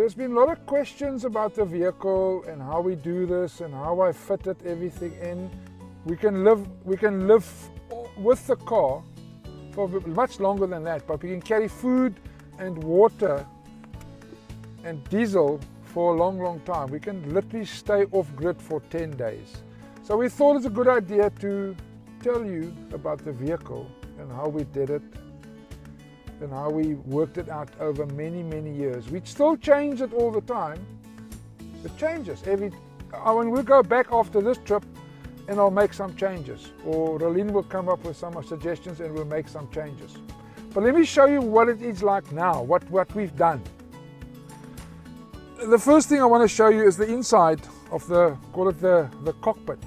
There's been a lot of questions about the vehicle and how we do this and how I fitted everything in. We can live with the car for much longer than that, but we can carry food and water and diesel for a long time. We can literally stay off grid for 10 days. So we thought it's a good idea to tell you about the vehicle and how we did it and how we worked it out over many years. We still change it all the time. It changes. When we go back after this trip, and I'll make some changes, or Rolene will come up with some suggestions and we'll make some changes. But let me show you what it is like now, what we've done. The first thing I want to show you is the inside of call it the cockpit.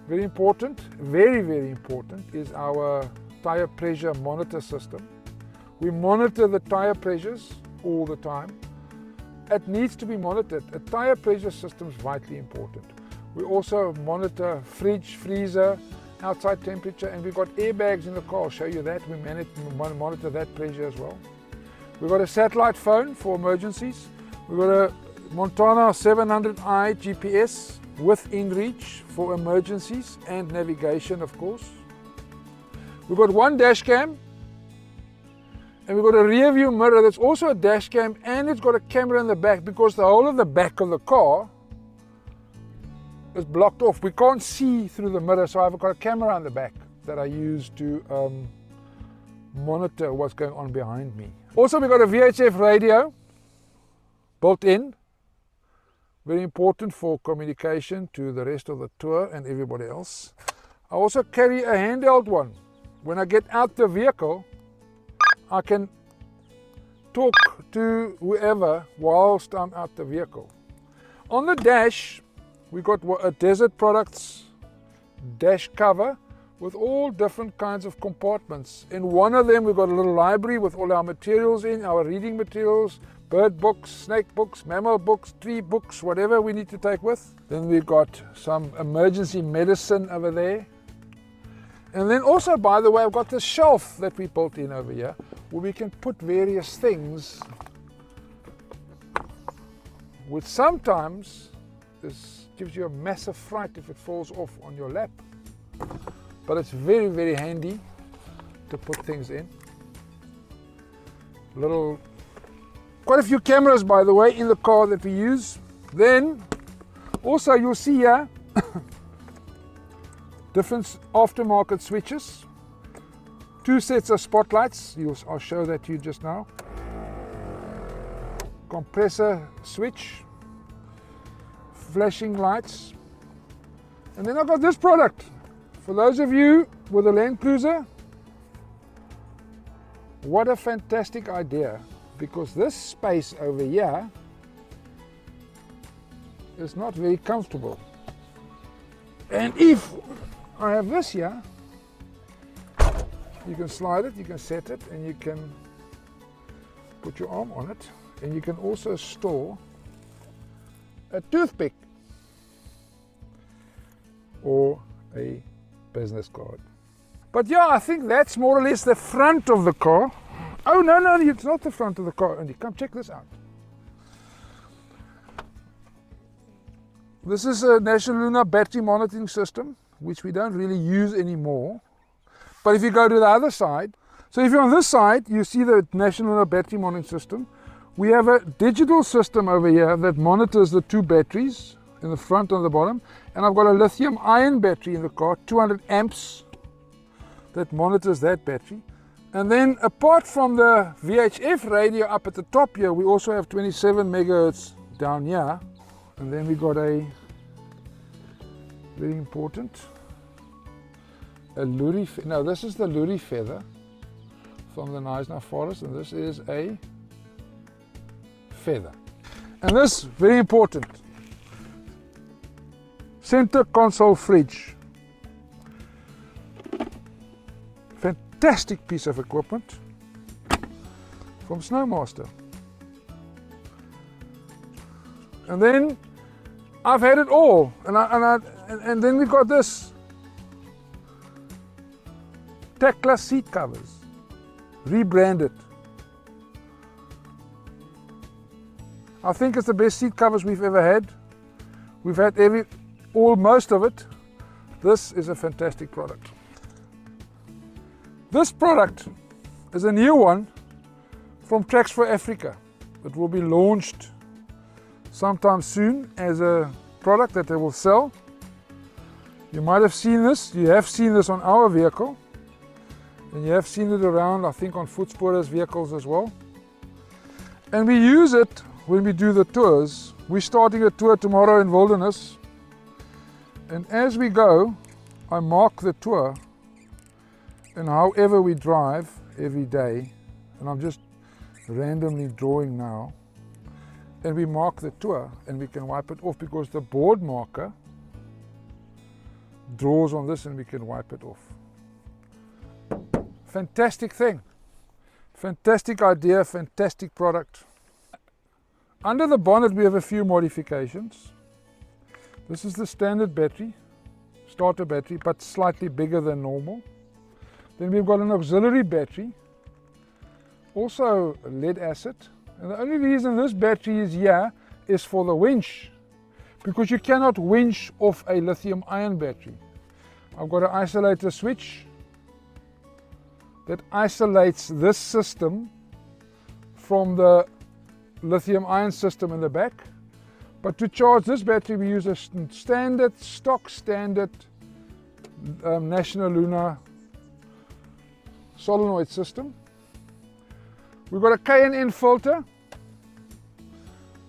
Very important, very important is our tire pressure monitor system. We monitor the tire pressures all the time. It needs to be monitored. A tire pressure system is vitally important. We also monitor fridge, freezer, outside temperature, and we've got airbags in the car. I'll show you that. We monitor that pressure as well. We've got a satellite phone for emergencies. We've got a Montana 700i GPS with InReach for emergencies and navigation, of course. We've got one dash cam, and we've got a rear view mirror that's also a dash cam, and it's got a camera in the back because the whole of the back of the car is blocked off. We can't see through the mirror, so I've got a camera on the back that I use to monitor what's going on behind me. Also, we've got a VHF radio built in. Very important for communication to the rest of the tour and everybody else. I also carry a handheld one. When I get out the vehicle, I can talk to whoever whilst I'm out the vehicle. On the dash, we got a Desert Products dash cover with all different kinds of compartments. In one of them, we've got a little library with all our materials in, our reading materials, bird books, snake books, mammal books, tree books, whatever we need to take with. Then we've got some emergency medicine over there. And then also, by the way, I've got this shelf that we built in over here where we can put various things, which sometimes this gives you a massive fright if it falls off on your lap. But it's very handy to put things in. Quite a few cameras, by the way, in the car that we use. Then also you'll see here different aftermarket switches, 2 sets of spotlights. I'll show that to you just now. Compressor switch, flashing lights, and then I've got this product. For those of you with a Land Cruiser, what a fantastic idea, because this space over here is not very comfortable. And if I have this here, you can slide it, you can set it, and you can put your arm on it, and you can also store a toothpick or a business card. But yeah, I think that's more or less the front of the car. Oh no, it's not the front of the car. Andy, come check this out. This is a National Lunar battery monitoring system, which we don't really use anymore. But if you go to the other side, so if you're on this side, you see the National Lunar battery monitoring system. We have a digital system over here that monitors the 2 batteries in the front and the bottom. And I've got a lithium ion battery in the car, 200 amps, that monitors that battery. And then apart from the VHF radio up at the top here, we also have 27 megahertz down here. And then we got a, very important, a Lurie, no, this is the Lurie feather from the Knysna forest, and this is a feather. And this, very important, center console fridge. Fantastic piece of equipment from Snowmaster. And then I've had it all, and then we've got this Tekla seat covers, rebranded. I think it's the best seat covers we've ever had. We've had most of it. This is a fantastic product. This product is a new one from Tracks for Africa. It will be launched sometime soon as a product that they will sell. You might have seen this. You have seen this on our vehicle. And you have seen it around, I think, on Voetsporers vehicles as well. And we use it when we do the tours. We're starting a tour tomorrow in Wilderness. And as we go, I mark the tour and however we drive every day. And I'm just randomly drawing now. And we mark the tour and we can wipe it off because the board marker draws on this and we can wipe it off. Fantastic thing. Fantastic idea, fantastic product. Under the bonnet we have a few modifications. This is the standard battery, starter battery, but slightly bigger than normal. Then we've got an auxiliary battery, also lead acid. And the only reason this battery is here is for the winch, because you cannot winch off a lithium ion battery. I've got an isolator switch that isolates this system from the lithium ion system in the back. But to charge this battery we use a stock standard National Luna solenoid system. We've got a K&N filter,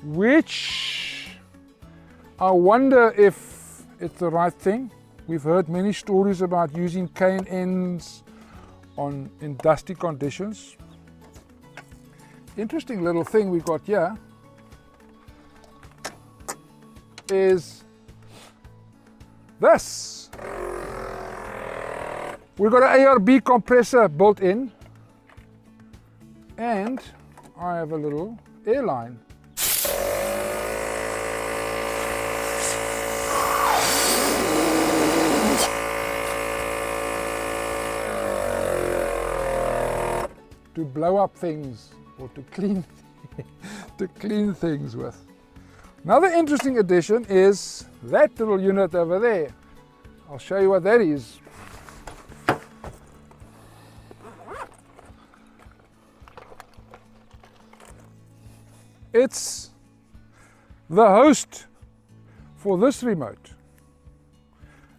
which I wonder if it's the right thing. We've heard many stories about using K&Ns in dusty conditions. Interesting little thing we got here is this. We've got an ARB compressor built in, and I have a little airline. To blow up things or to clean things with. Another interesting addition is that little unit over there. I'll show you what that is. It's the host for this remote.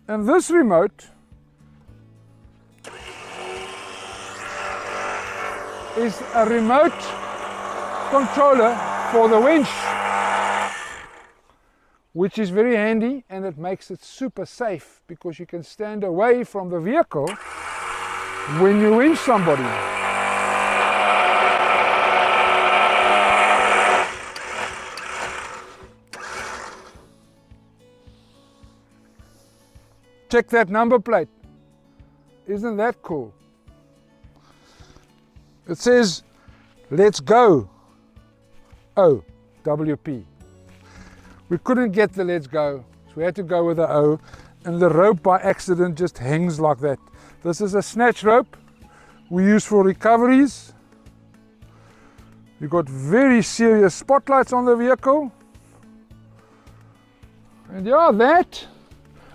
And this remote is a remote controller for the winch, which is very handy, and it makes it super safe because you can stand away from the vehicle when you winch somebody. Check that number plate. Isn't that cool? It says, "Let's go, OWP." We couldn't get the "let's go," so we had to go with the O, and the rope by accident just hangs like that. This is a snatch rope we use for recoveries. We've got very serious spotlights on the vehicle. And yeah, that.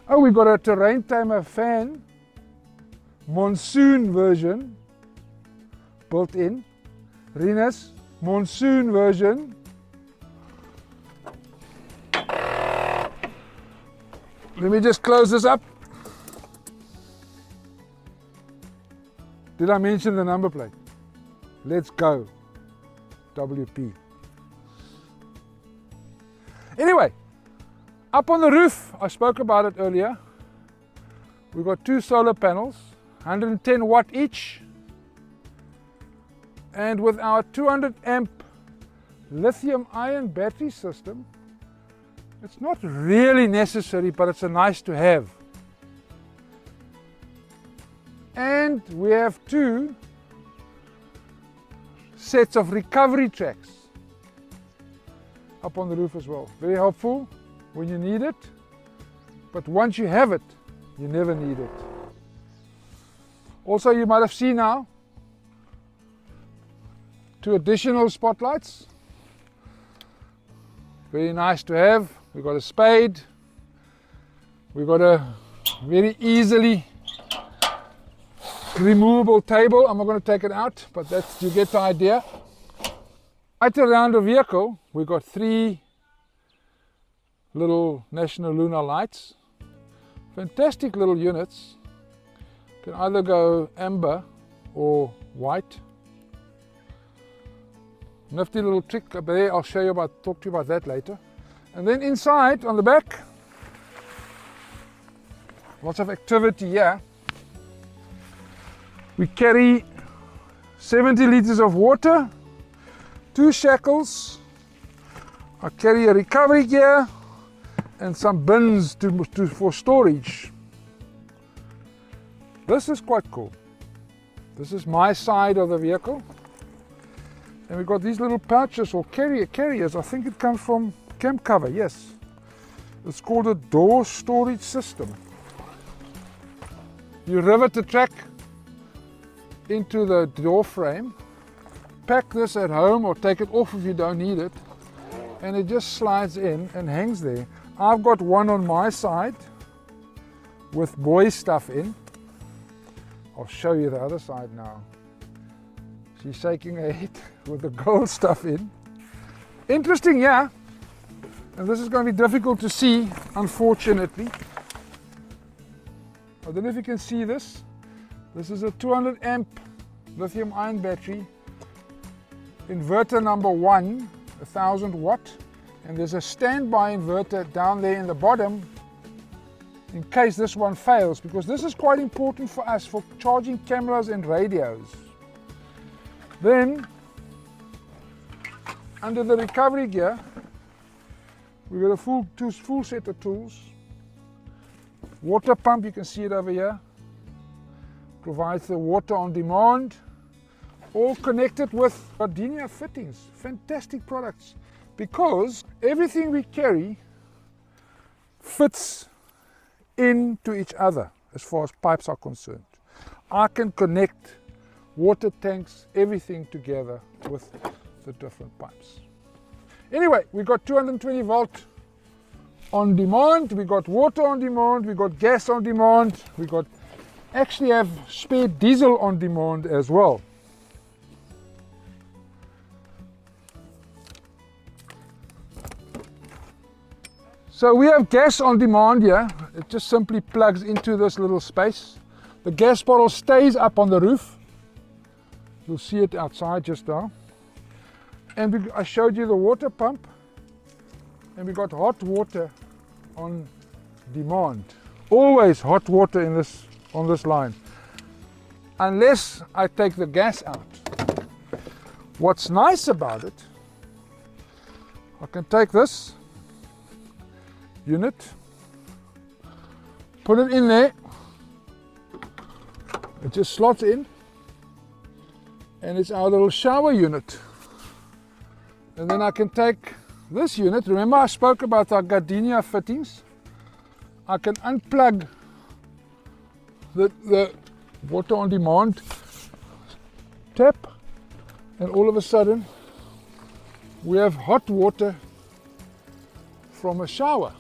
Oh, we got a terrain tamer fan, monsoon version. Built in. Rinus, monsoon version. Let me just close this up. Did I mention the number plate? Let's go, WP. Anyway, up on the roof, I spoke about it earlier. We've got two solar panels, 110 watt each. And with our 200 amp lithium ion battery system, it's not really necessary, but it's a nice to have. And we have two sets of recovery tracks up on the roof as well. Very helpful when you need it, but once you have it, you never need it. Also, you might have seen now, two additional spotlights. Very nice to have. We've got a spade. We've got a very easily removable table. I'm not going to take it out, but that's, you get the idea. Right around the vehicle, we've got 3 little National Lunar lights. Fantastic little units. Can either go amber or white. Nifty little trick up there. I'll show you about, talk to you about that later. And then inside on the back, lots of activity here. We carry 70 liters of water, 2 shackles. I carry a recovery gear and some bins for storage. This is quite cool. This is my side of the vehicle. And we've got these little pouches or carriers. I think it comes from camp cover, yes. It's called a door storage system. You rivet the track into the door frame, pack this at home or take it off if you don't need it, and it just slides in and hangs there. I've got one on my side with boy stuff in. I'll show you the other side now. She's shaking her head with the gold stuff in. Interesting, yeah. And this is going to be difficult to see, unfortunately. I don't know if you can see this. This is a 200 amp lithium ion battery. Inverter number 1, 1000 watt. And there's a standby inverter down there in the bottom in case this one fails, because this is quite important for us for charging cameras and radios. Then, under the recovery gear, we've got a full set of tools. Water pump, you can see it over here. Provides the water on demand. All connected with gardenia fittings. Fantastic products. Because everything we carry fits into each other as far as pipes are concerned. I can connect water tanks, everything together with the different pipes. Anyway, we got 220 volt on demand, we got water on demand, we got gas on demand, we got actually have spare diesel on demand as well. So we have gas on demand here. It just simply plugs into this little space. The gas bottle stays up on the roof. You'll see it outside just now. And I showed you the water pump. And we got hot water on demand. Always hot water in on this line. Unless I take the gas out. What's nice about it, I can take this unit, put it in there, it just slots in, and it's our little shower unit. And then I can take this unit, remember I spoke about our gardenia fittings, I can unplug the water on demand tap, and all of a sudden we have hot water from a shower.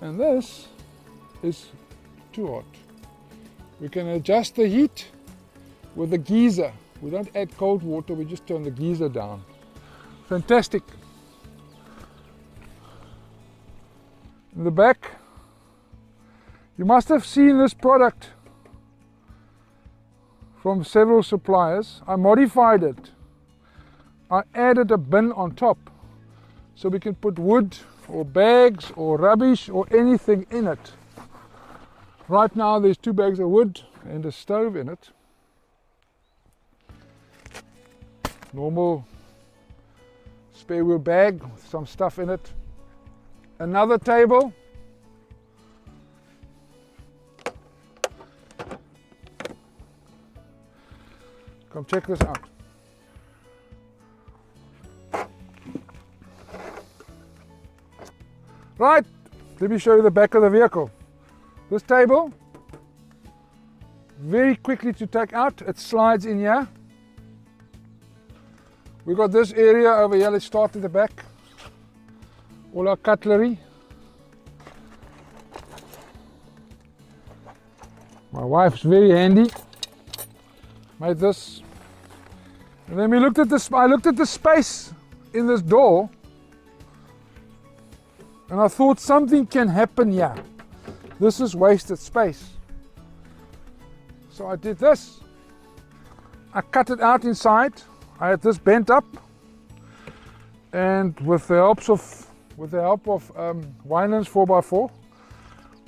And this is too hot. We can adjust the heat with the geyser. We don't add cold water, we just turn the geyser down. Fantastic. In the back, you must have seen this product from several suppliers. I modified it. I added a bin on top so we can put wood or bags or rubbish or anything in it. Right now there's 2 bags of wood and a stove in it. Normal spare wheel bag with some stuff in it. Another table. Come check this out. Right, let me show you the back of the vehicle. This table, very quickly to take out, it slides in here. We've got this area over here, let's start at the back. all our cutlery. My wife's very handy. Made this. And then we looked at this. I looked at the space in this door, and I thought something can happen here. This is wasted space. So I did this. I cut it out inside. I had this bent up, and with the help of Wineland's 4x4,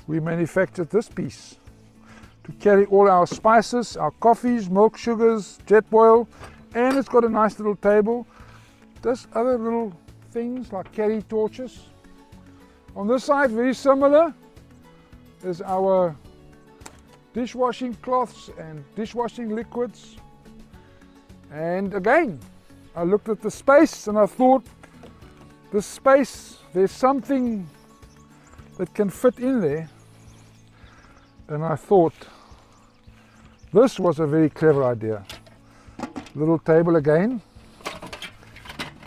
we manufactured this piece to carry all our spices, our coffees, milk, sugars, jet oil, and it's got a nice little table. There's other little things like carry torches. On this side, very similar, is our dishwashing cloths and dishwashing liquids. And again, I looked at the space and I thought, this space, there's something that can fit in there. And I thought, this was a very clever idea. Little table again.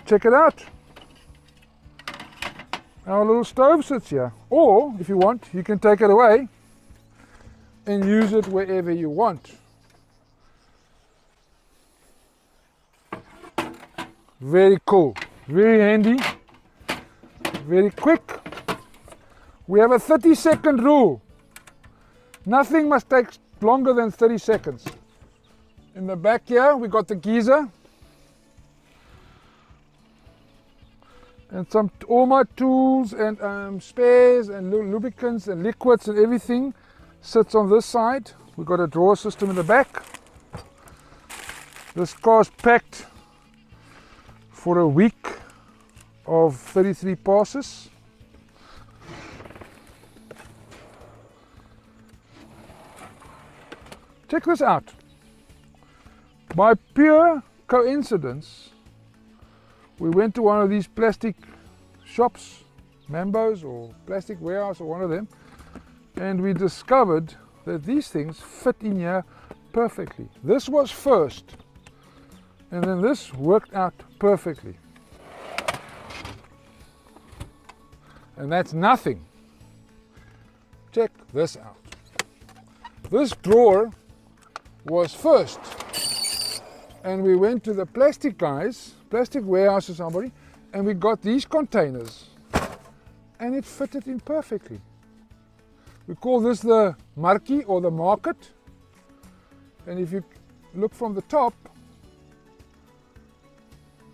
Check it out. Our little stove sits here. Or, if you want, you can take it away and use it wherever you want. Very cool, very handy, very quick. We have a 30-second rule. Nothing must take longer than 30 seconds. In the back here, we got the geyser. And all my tools and spares and lubricants and liquids and everything sits on this side. We've got a drawer system in the back. This car's packed for a week of 33 passes. Check this out. By pure coincidence, we went to one of these plastic shops, Mambo's or Plastic Warehouse or one of them, and we discovered that these things fit in here perfectly. This was first, and then this worked out perfectly. And that's nothing. Check this out. This drawer was first, and we went to the plastic guys, Plastic Warehouse or somebody, and we got these containers, and it fitted in perfectly. We call this the markie or the market, and if you look from the top,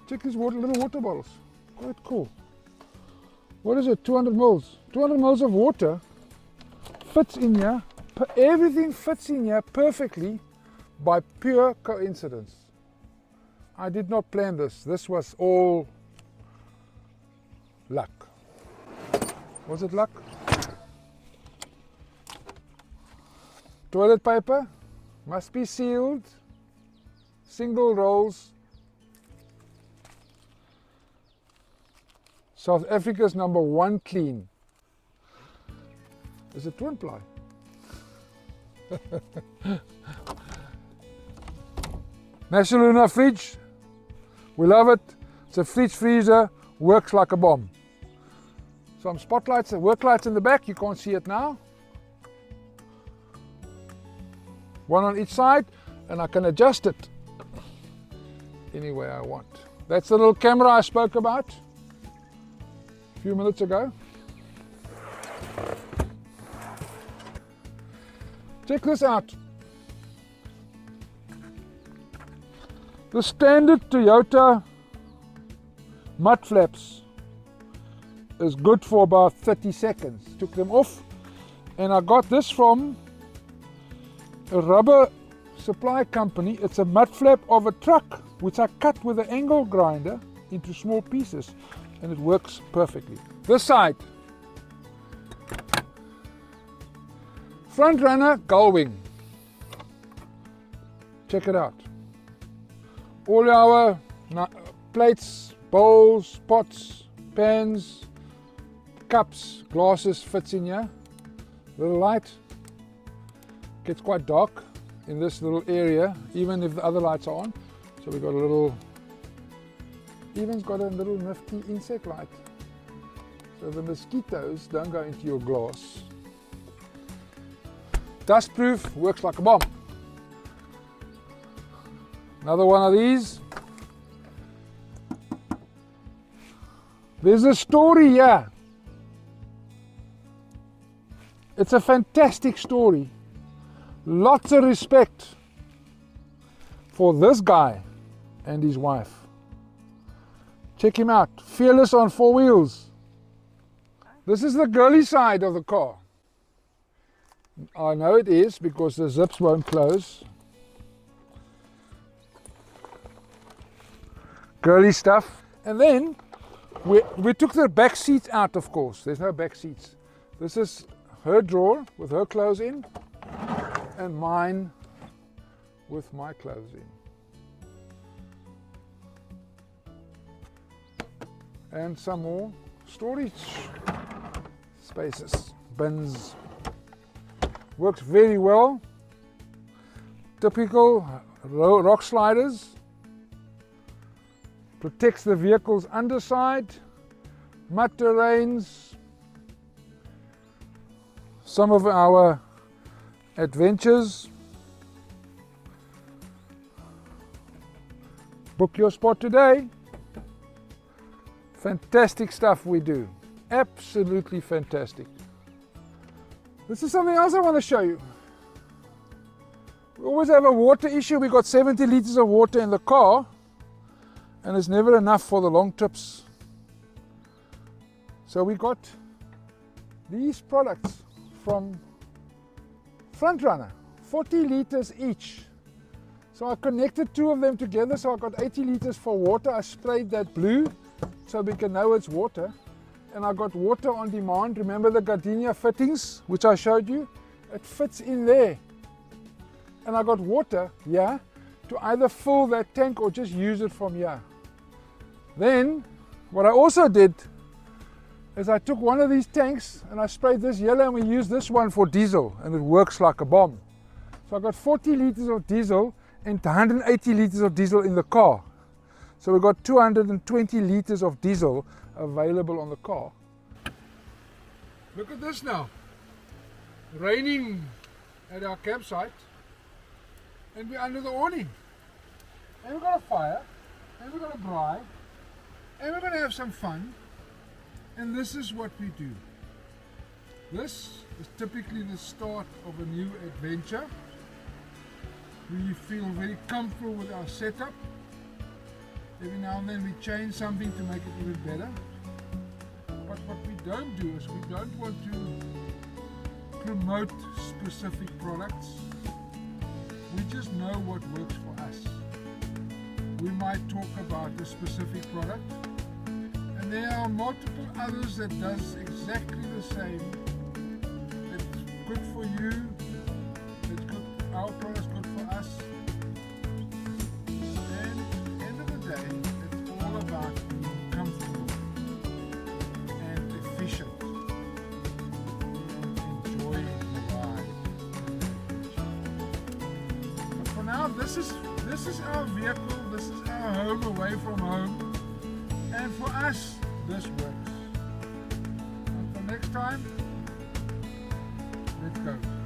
check these little water bottles, quite cool. What is it, 200 mils? 200 mils of water fits in here, everything fits in here perfectly by pure coincidence. I did not plan this. This was all luck. Was it luck? Toilet paper must be sealed, single rolls. South Africa's #1 clean. Is it twin ply? National fridge. We love it. It's a fridge freezer, works like a bomb. Some spotlights and work lights in the back, you can't see it now. One on each side, and I can adjust it any way I want. That's the little camera I spoke about a few minutes ago. Check this out. The standard Toyota mud flaps is good for about 30 seconds. Took them off, and I got this from a rubber supply company. It's a mud flap of a truck, which I cut with an angle grinder into small pieces, and it works perfectly. This side, front runner gull wing. Check it out. All our plates, bowls, pots, pans, cups, glasses fits in here. Little light. Gets quite dark in this little area, even if the other lights are on. So we've got a little, even's got a little nifty insect light. so the mosquitoes don't go into your glass. Dustproof, works like a bomb. Another one of these. There's a story here. It's a fantastic story. Lots of respect for this guy and his wife. Check him out. Fearless on 4 wheels. This is the girly side of the car. I know it is because the zips won't close. Girly stuff. And then we took the back seats out, of course. There's no back seats. This is her drawer with her clothes in, and mine with my clothes in. And some more storage spaces, bins. Works very well. Typical rock sliders. Protects the vehicle's underside, mud terrains. Some of our adventures. Book your spot today. Fantastic stuff we do. Absolutely fantastic. This is something else I want to show you. We always have a water issue. We got 70 liters of water in the car, and it's never enough for the long trips. So we got these products from Frontrunner, 40 liters each. So I connected 2 of them together, so I got 80 liters for water. I sprayed that blue so we can know it's water. And I got water on demand. Remember the gardenia fittings which I showed you? It fits in there. And I got water here to either fill that tank or just use it from here. Then what I also did is I took one of these tanks and I sprayed this yellow, and we used this one for diesel, and it works like a bomb. So I got 40 liters of diesel and 180 liters of diesel in the car. So we got 220 liters of diesel available on the car. Look at this now. Raining at our campsite, and we're under the awning. And we've got a fire, and we've got a braai, and we're going to have some fun. And this is what we do. This is typically the start of a new adventure. We feel very comfortable with our setup. Every now and then we change something to make it even better. But what we don't do is we don't want to promote specific products. We just know what works for us. We might talk about a specific product, and there are multiple others that does exactly the same. It's good for you. It's good. Our product's good for us. And at the end of the day, it's all about being comfortable and efficient and enjoying the ride. But for now, this is our vehicle. This is our home away from home. And for us, this works. Until next time, let's go.